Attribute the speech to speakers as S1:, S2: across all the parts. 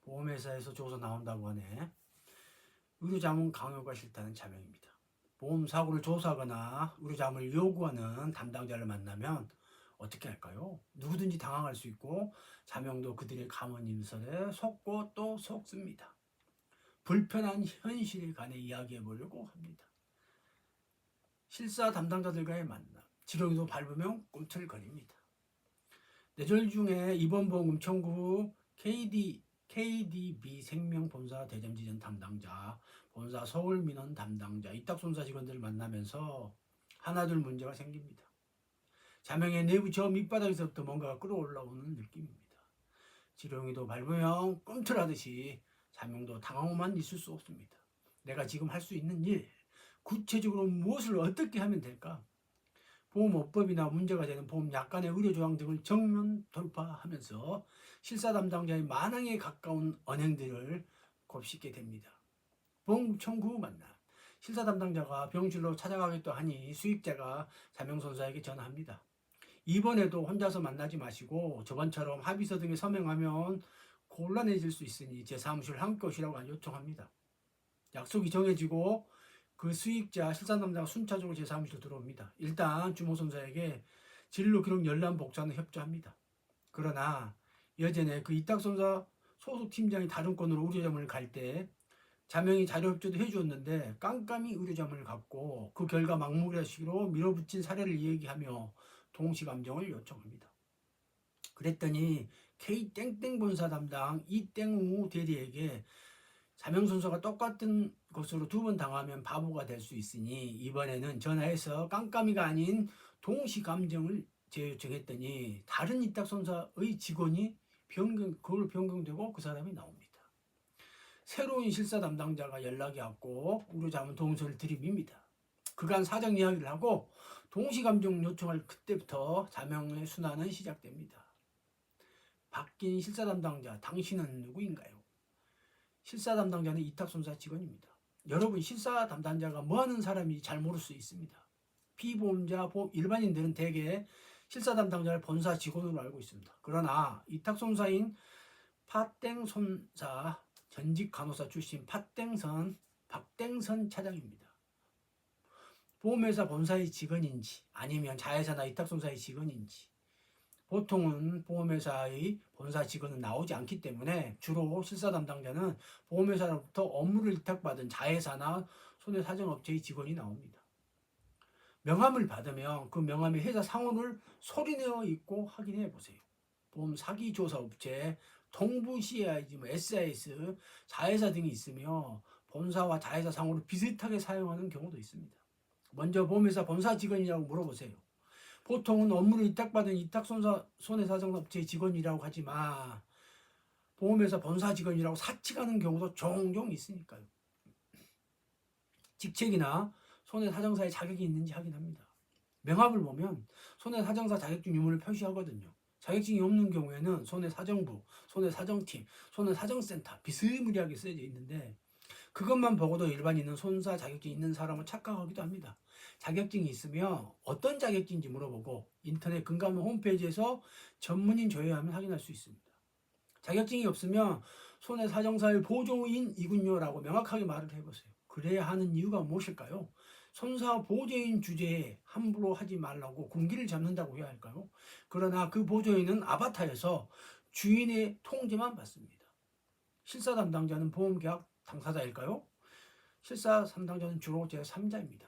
S1: 보험회사에서 조사 나온다고 하네. 의료자문 강요가 싫다는 자명입니다. 보험 사고를 조사하거나 의료자문을 요구하는 담당자를 만나면 어떻게 할까요? 누구든지 당황할 수 있고 자명도 그들의 감언인설에 속고 또 속습니다. 불편한 현실에 관해 이야기해 보려고 합니다. 실사 담당자들과의 만남, 지렁이도 밟으면 꿈틀거립니다. 뇌절 중에 입원보험금 청구 후 KDB 생명본사 대전지점 담당자, 본사 서울민원 담당자, 이탁손사 직원들을 만나면서 하나둘 문제가 생깁니다. 자명의 내부 저 밑바닥에서부터 뭔가가 끌어올라오는 느낌입니다. 지렁이도 밟으면 꿈틀하듯이 자명도 당황만 있을 수 없습니다. 내가 지금 할 수 있는 일, 구체적으로 무엇을 어떻게 하면 될까? 보험업법이나 문제가 되는 보험 약관의 의료조항 등을 정면 돌파하면서 실사 담당자의 만항에 가까운 언행들을 곱씹게 됩니다. 보험 청구 후 만남. 실사 담당자가 병실로 찾아가겠다 하니 수익자가 자명선사에게 전화합니다. 이번에도 혼자서 만나지 마시고 저번처럼 합의서 등에 서명하면 곤란해질 수 있으니 제 사무실 함께 오시라고 요청합니다. 약속이 정해지고 그 수익자 실사담당자가 순차적으로 제 사무실로 들어옵니다. 일단 주모선사에게 진로 기록 열람 복사는 협조합니다. 그러나 예전에 그 이탁선사 소속 팀장이 다른 건으로 의료자문을 갈 때 자명이 자료 협조도 해주었는데 깜깜이 의료자문을 갖고 그 결과 막무가내식으로 밀어붙인 사례를 얘기하며 동시감정을 요청합니다. 그랬더니 K땡땡 본사 담당 이땡우 대리에게 자명선서가 똑같은 것으로 두 번 당하면 바보가 될 수 있으니 이번에는 전화해서 깜깜이가 아닌 동시감정을 재요청했더니 다른 이탁선사의 직원이 그걸 변경되고 그 사람이 나옵니다. 새로운 실사 담당자가 연락이 왔고 의료자문 동선을 들이밉니다. 그간 사정 이야기를 하고 동시감정 요청할 그때부터 자명의 순환은 시작됩니다. 바뀐 실사 담당자, 당신은 누구인가요? 실사 담당자는 이탁손사 직원입니다. 여러분, 실사 담당자가 뭐하는 사람인지 잘 모를 수 있습니다. 피보험자, 일반인들은 대개 실사 담당자를 본사 직원으로 알고 있습니다. 그러나 이탁손사인 파땡손사 전직 간호사 출신 박땡선 차장입니다. 보험회사 본사의 직원인지 아니면 자회사나 이탁손사의 직원인지 보통은 보험회사의 본사 직원은 나오지 않기 때문에 주로 실사 담당자는 보험회사로부터 업무를 위탁받은 자회사나 손해사정업체의 직원이 나옵니다. 명함을 받으면 그 명함의 회사 상호를 소리내어 읽고 확인해 보세요. 보험 사기 조사 업체, 동부 CIG, SIS, 자회사 등이 있으며 본사와 자회사 상호를 비슷하게 사용하는 경우도 있습니다. 먼저 보험회사 본사 직원이라고 물어보세요. 보통은 업무를 위탁받은 이탁손사 손해사정업체의 직원이라고 하지만 보험회사 본사 직원이라고 사칭하는 경우도 종종 있으니까요. 직책이나 손해사정사의 자격이 있는지 확인합니다. 명함을 보면 손해사정사 자격증 유무를 표시하거든요. 자격증이 없는 경우에는 손해사정부, 손해사정팀, 손해사정센터 비스무리하게 쓰여져 있는데 그것만 보고도 일반인은 손사 자격증이 있는 사람을 착각하기도 합니다. 자격증이 있으면 어떤 자격증인지 물어보고 인터넷 금감원 홈페이지에서 전문인 조회하면 확인할 수 있습니다. 자격증이 없으면 손해사정사의 보조인이군요라고 명확하게 말을 해보세요. 그래야 하는 이유가 무엇일까요? 손사 보조인 주제에 함부로 하지 말라고 군기를 잡는다고 해야 할까요? 그러나 그 보조인은 아바타에서 주인의 통제만 받습니다. 실사 담당자는 보험계약 당사자일까요? 실사 담당자는 주로 제3자입니다.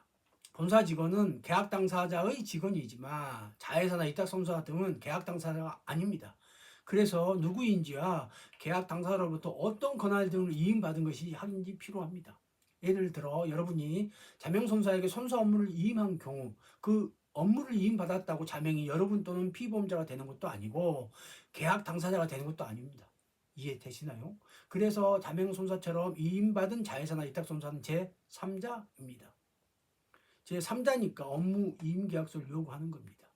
S1: 본사 직원은 계약 당사자의 직원이지만 자회사나 이탁손사 등은 계약 당사자가 아닙니다. 그래서 누구인지와 계약 당사자로부터 어떤 권한 등을 이임받은 것이 확인이 필요합니다. 예를 들어 여러분이 자명손사에게 손사 업무를 이임한 경우 그 업무를 이임받았다고 자명이 여러분 또는 피보험자가 되는 것도 아니고 계약 당사자가 되는 것도 아닙니다. 이해되시나요? 그래서 자명손사처럼 이임받은 자회사나 이탁손사는 제3자입니다. 제3자니까 업무 이임계약서를 요구하는 겁니다.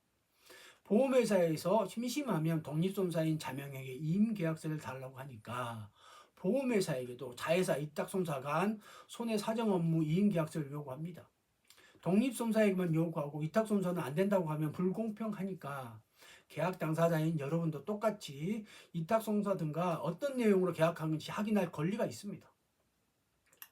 S1: 보험회사에서 심심하면 독립손사인 자명에게 이임계약서를 달라고 하니까 보험회사에게도 자회사 이탁손사 간 손해사정업무 이임계약서를 요구합니다. 독립손사에게만 요구하고 이탁손사는 안 된다고 하면 불공평하니까 계약 당사자인 여러분도 똑같이 위탁송사 등과 어떤 내용으로 계약하는지 확인할 권리가 있습니다.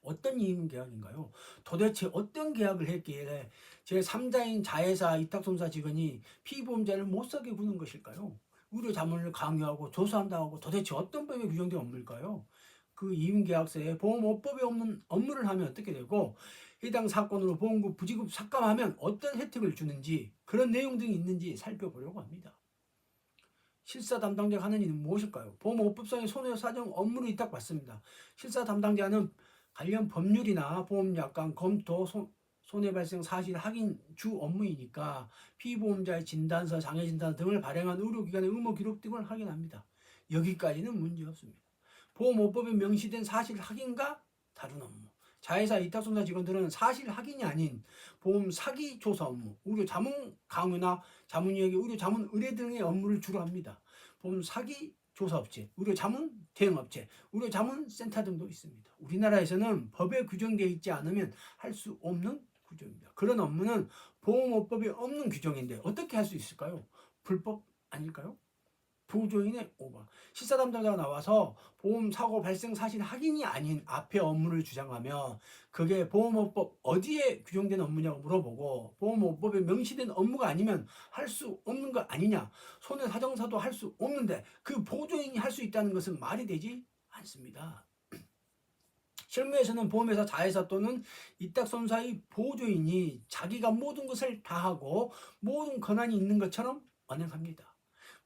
S1: 어떤 이임 계약인가요? 도대체 어떤 계약을 했기에 제3자인 자회사 위탁송사 직원이 피보험자를 못사게 구는 것일까요? 의료 자문을 강요하고 조사한다고 도대체 어떤 법에 규정된 업무일까요? 그 이임계약서에 보험업법에 없는 업무를 하면 어떻게 되고 해당 사건으로 보험금 부지급 삭감하면 어떤 혜택을 주는지 그런 내용 등이 있는지 살펴보려고 합니다. 실사 담당자가 하는 일은 무엇일까요? 보험업법상의 손해사정 업무를 위탁받습니다. 실사 담당자는 관련 법률이나 보험약관 검토, 손해발생 사실 확인 주 업무이니까 피보험자의 진단서, 장애진단 등을 발행한 의료기관의 의무 기록 등을 확인합니다. 여기까지는 문제없습니다. 보험업법에 명시된 사실 확인과 다른 업무. 자회사 위탁손사 직원들은 사실 확인이 아닌 보험 사기 조사 업무, 의료 자문 강요나 자문위에게 의료 자문 의뢰 등의 업무를 주로 합니다. 보험 사기 조사업체, 의료 자문 대행업체, 의료 자문 센터 등도 있습니다. 우리나라에서는 법에 규정되어 있지 않으면 할 수 없는 규정입니다. 그런 업무는 보험업법에 없는 규정인데 어떻게 할 수 있을까요? 불법 아닐까요? 보조인의 오바. 실사 담당자가 나와서 보험 사고 발생 사실 확인이 아닌 앞에 업무를 주장하며 그게 보험업법 어디에 규정된 업무냐고 물어보고 보험업법에 명시된 업무가 아니면 할 수 없는 거 아니냐. 손해사정사도 할 수 없는데 그 보조인이 할 수 있다는 것은 말이 되지 않습니다. 실무에서는 보험회사 자회사 또는 위탁손사의 보조인이 자기가 모든 것을 다 하고 모든 권한이 있는 것처럼 언행합니다.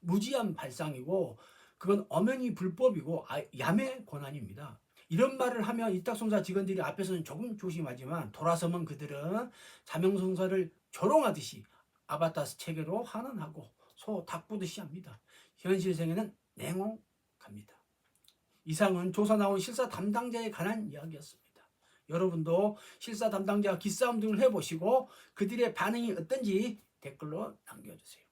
S1: 무지한 발상이고 그건 엄연히 불법이고 야매 권한입니다. 이런 말을 하면 위탁손사 직원들이 앞에서는 조금 조심하지만 돌아서면 그들은 자명송사를 조롱하듯이 아바타스 체계로 환원하고 소 닭 보듯이 합니다. 현실생에는 냉혹합니다. 이상은 조사 나온 실사 담당자에 관한 이야기였습니다. 여러분도 실사 담당자와 기싸움 등을 해보시고 그들의 반응이 어떤지 댓글로 남겨주세요.